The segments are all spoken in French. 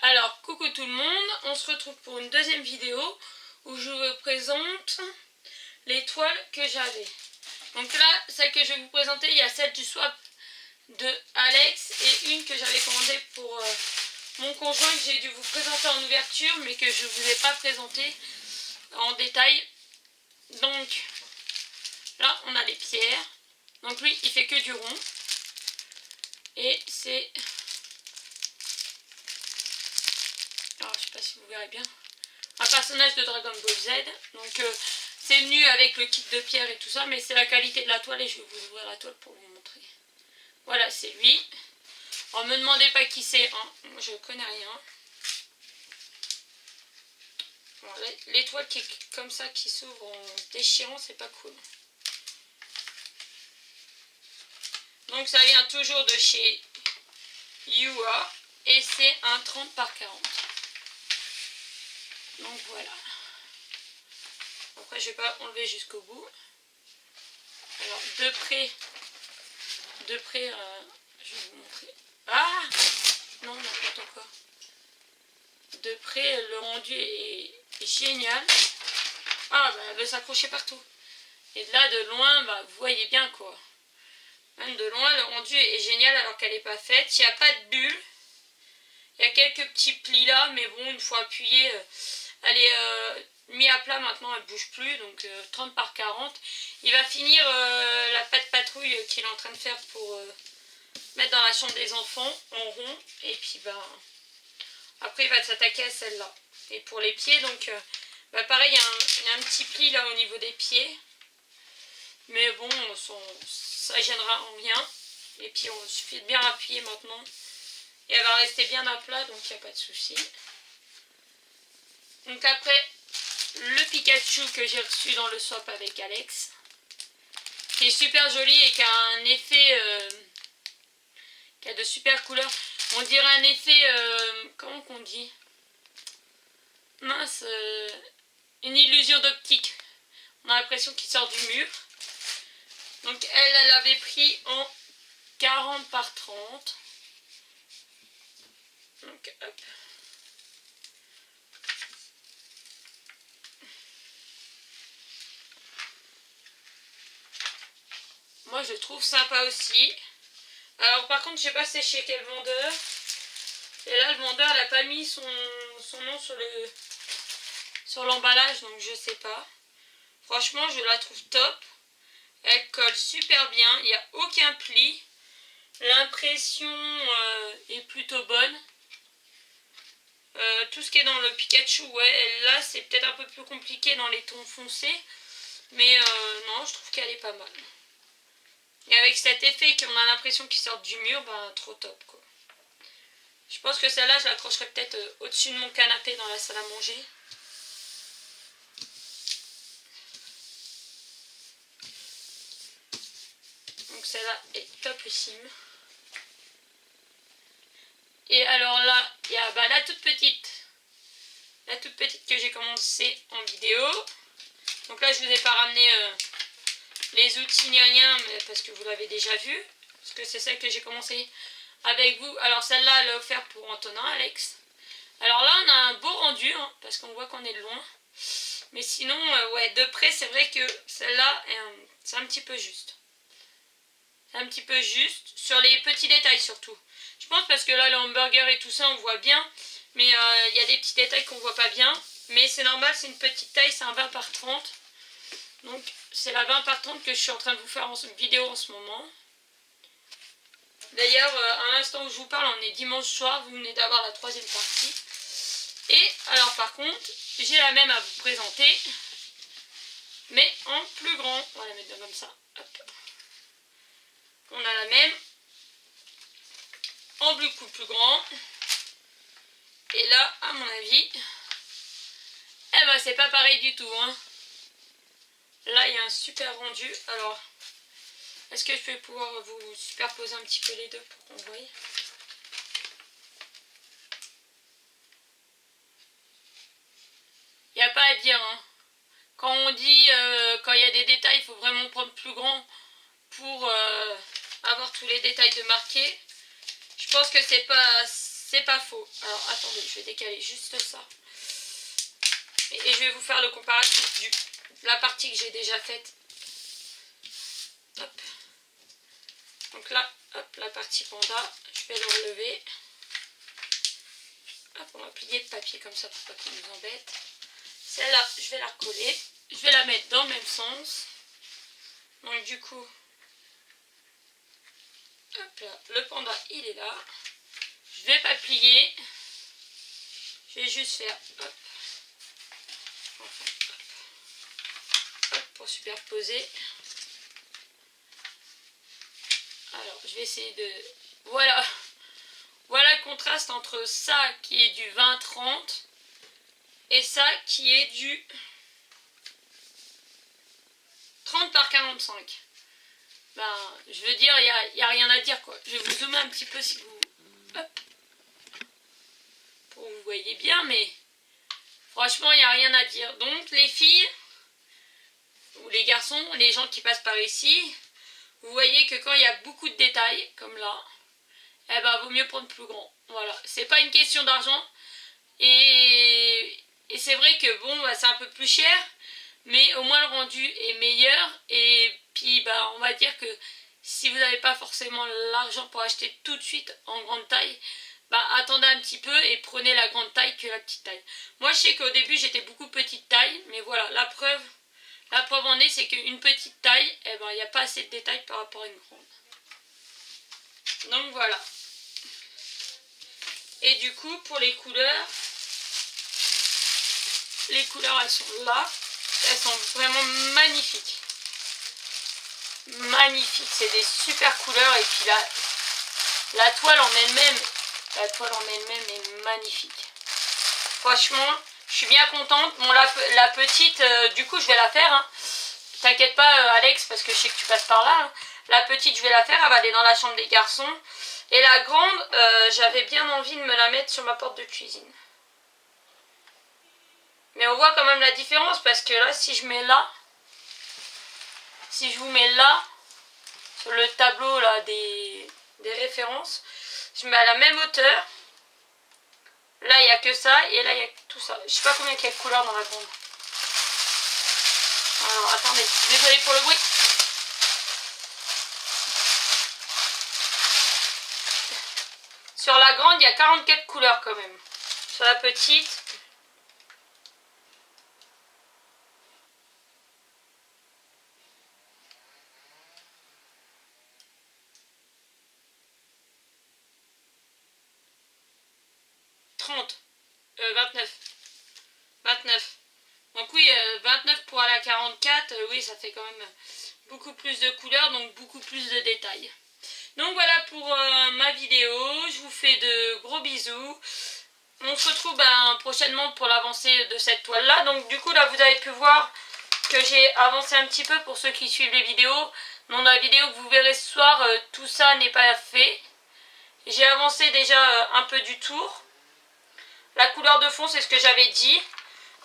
Alors, coucou tout le monde, on se retrouve pour une deuxième vidéo où je vous présente les toiles que j'avais. Donc là, celle que je vais vous présenter, il y a celle du swap de Alex et une que j'avais commandée pour mon conjoint que j'ai dû vous présenter en ouverture mais que je ne vous ai pas présenté en détail. Donc là, on a les pierres. Donc lui, il fait que du rond. Et c'est... Alors, je sais pas si vous verrez bien. Un personnage de Dragon Ball Z. Donc c'est venu avec le kit de pierre et tout ça, mais c'est la qualité de la toile et je vais vous ouvrir la toile pour vous montrer. Voilà, c'est lui. Alors, me demandez pas qui c'est, hein. Moi je connais rien. Bon, les toiles qui, comme ça qui s'ouvrent en déchirant, c'est pas cool. Donc ça vient toujours de chez Yua et c'est un 30 par 40. Donc voilà. Après je vais pas enlever jusqu'au bout. Alors de près, je vais vous montrer. Ah non, n'importe quoi. De près le rendu est génial. Ah bah elle veut s'accrocher partout. Et là de loin, bah vous voyez bien quoi. Même de loin le rendu est génial alors qu'elle n'est pas faite. Il n'y a pas de bulle. Il y a quelques petits plis là, mais bon, une fois appuyée, elle est mise à plat maintenant, elle ne bouge plus, donc 30 par 40. Il va finir la pâte patrouille qu'il est en train de faire pour mettre dans la chambre des enfants en rond. Et puis ben, après il va s'attaquer à celle-là. Et pour les pieds, donc pareil, il y a un petit pli là au niveau des pieds. Mais bon, ça gênera en rien. Et puis il suffit de bien appuyer maintenant. Et elle va rester bien à plat, donc il n'y a pas de souci. Donc après, le Pikachu que j'ai reçu dans le swap avec Alex. Qui est super joli et qui a un effet... qui a de super couleurs. On dirait un effet... comment qu'on dit? Mince, une illusion d'optique. On a l'impression qu'il sort du mur. Donc elle avait pris en 40 par 30. Donc hop. Moi je trouve sympa aussi. Alors par contre je sais pas c'est chez quel vendeur. Et là le vendeur n'a pas mis son nom sur l'emballage, donc je sais pas. Franchement je la trouve top. Elle colle super bien, il n'y a aucun pli. L'impression est plutôt bonne. Tout ce qui est dans le Pikachu, ouais, là c'est peut-être un peu plus compliqué dans les tons foncés. Mais non, je trouve qu'elle est pas mal. Et avec cet effet qu'on a l'impression qu'il sort du mur, bah trop top quoi. Je pense que celle-là, je l'accrocherai peut-être au-dessus de mon canapé dans la salle à manger. Donc celle-là est topissime. Et alors là, il y a la toute petite que j'ai commencé en vidéo. Donc là, je vous ai pas ramené les outils ni rien, mais parce que vous l'avez déjà vu. Parce que c'est celle que j'ai commencé avec vous. Alors celle-là, elle est offerte pour Antonin, Alex. Alors là, on a un beau rendu, hein, parce qu'on voit qu'on est de loin. Mais sinon, ouais, de près, c'est vrai que celle-là, c'est un petit peu juste. C'est un petit peu juste, sur les petits détails surtout. Je pense parce que là, le hamburger et tout ça, on voit bien. Mais il y a des petits détails qu'on voit pas bien. Mais c'est normal, c'est une petite taille, c'est un 20 par 30. Donc c'est la 20 par 30 que je suis en train de vous faire en vidéo en ce moment. D'ailleurs, à l'instant où je vous parle, on est dimanche soir, vous venez d'avoir la troisième partie. Et alors par contre, j'ai la même à vous présenter, mais en plus grand. On va la mettre comme ça. Hop. On a la même en beaucoup plus grand. Et là, à mon avis, eh ben c'est pas pareil du tout, hein. Là, il y a un super rendu. Alors, est-ce que je vais pouvoir vous superposer un petit peu les deux pour qu'on voie? Il n'y a pas à dire, hein. Quand on dit, quand il y a des détails, il faut vraiment prendre plus grand pour avoir tous les détails de marquer. Je pense que c'est C'est pas faux. Alors attendez, je vais décaler juste ça. Et je vais vous faire le comparatif de la partie que j'ai déjà faite. Hop. Donc là, hop, la partie panda, je vais le relever. Hop, on va plier le papier comme ça pour pas qu'il nous embête. Celle-là, je vais la recoller. Je vais la mettre dans le même sens. Donc du coup, hop là, le panda, il est là. Je vais pas plier. Je vais juste faire hop. Enfin, hop. Hop, pour superposer. Alors, je vais essayer de... Voilà. Voilà le contraste entre ça qui est du 20-30 et ça qui est du 30 par 45. Ben, je veux dire, il n'y a rien à dire, quoi. Je vais vous zoomer un petit peu si vous... Hop. Pour que vous voyez bien, mais franchement, il n'y a rien à dire. Donc, les filles, ou les garçons, les gens qui passent par ici, vous voyez que quand il y a beaucoup de détails, comme là, eh ben, vaut mieux prendre plus grand. Voilà, c'est pas une question d'argent. Et c'est vrai que bon, bah, c'est un peu plus cher, mais au moins le rendu est meilleur. Et puis, bah, on va dire que si vous n'avez pas forcément l'argent pour acheter tout de suite en grande taille, bah, attendez un petit peu et prenez la grande taille que la petite taille. Moi, je sais qu'au début, j'étais beaucoup petite taille, mais voilà, la preuve en est, c'est qu'une petite taille, eh ben, il n'y a pas assez de détails par rapport à une grande. Donc voilà. Et du coup, pour les couleurs, elles sont là. Elles sont vraiment magnifiques. Magnifiques, c'est des super couleurs. Et puis la toile en elle-même, est magnifique. Franchement, je suis bien contente. Bon, la petite, du coup, je vais la faire. Hein. T'inquiète pas, Alex, parce que je sais que tu passes par là. Hein. La petite, je vais la faire. Elle va aller dans la chambre des garçons. Et la grande, j'avais bien envie de me la mettre sur ma porte de cuisine. Mais on voit quand même la différence parce que là, si je vous mets là, sur le tableau là des références, je mets à la même hauteur. Là, il n'y a que ça et là, il y a tout ça. Je sais pas combien il y a de couleurs dans la grande. Alors, attendez, désolé pour le bruit. Sur la grande, il y a 44 couleurs quand même. Sur la petite... ...29. Donc oui, 29 pour aller à 44, oui, ça fait quand même beaucoup plus de couleurs, donc beaucoup plus de détails. Donc voilà pour ma vidéo, je vous fais de gros bisous. On se retrouve prochainement pour l'avancée de cette toile là. Donc du coup là vous avez pu voir que j'ai avancé un petit peu pour ceux qui suivent les vidéos. Dans la vidéo que vous verrez ce soir, tout ça n'est pas fait. J'ai avancé déjà un peu du tour. La couleur de fond c'est ce que j'avais dit.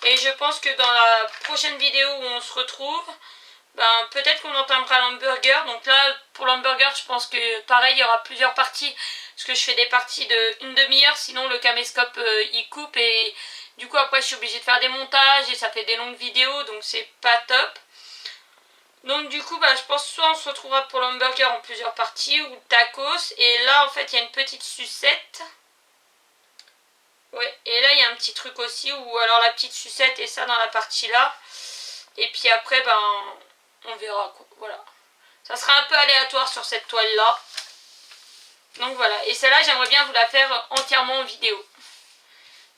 Et je pense que dans la prochaine vidéo où on se retrouve, peut-être qu'on entamera l'hamburger. Donc là, pour l'hamburger, je pense que pareil, il y aura plusieurs parties. Parce que je fais des parties de 1 demi-heure, sinon le caméscope il coupe. Et du coup, après, je suis obligée de faire des montages et ça fait des longues vidéos. Donc c'est pas top. Donc du coup, je pense soit on se retrouvera pour l'hamburger en plusieurs parties ou tacos. Et là, en fait, il y a une petite sucette. Ouais, et là il y a un petit truc aussi où alors la petite sucette et ça dans la partie là. Et puis après on verra quoi. Voilà. Ça sera un peu aléatoire sur cette toile là. Donc voilà. Et celle-là j'aimerais bien vous la faire entièrement en vidéo.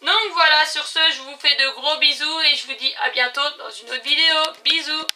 Donc voilà, sur ce je vous fais de gros bisous et je vous dis à bientôt dans une autre vidéo. Bisous.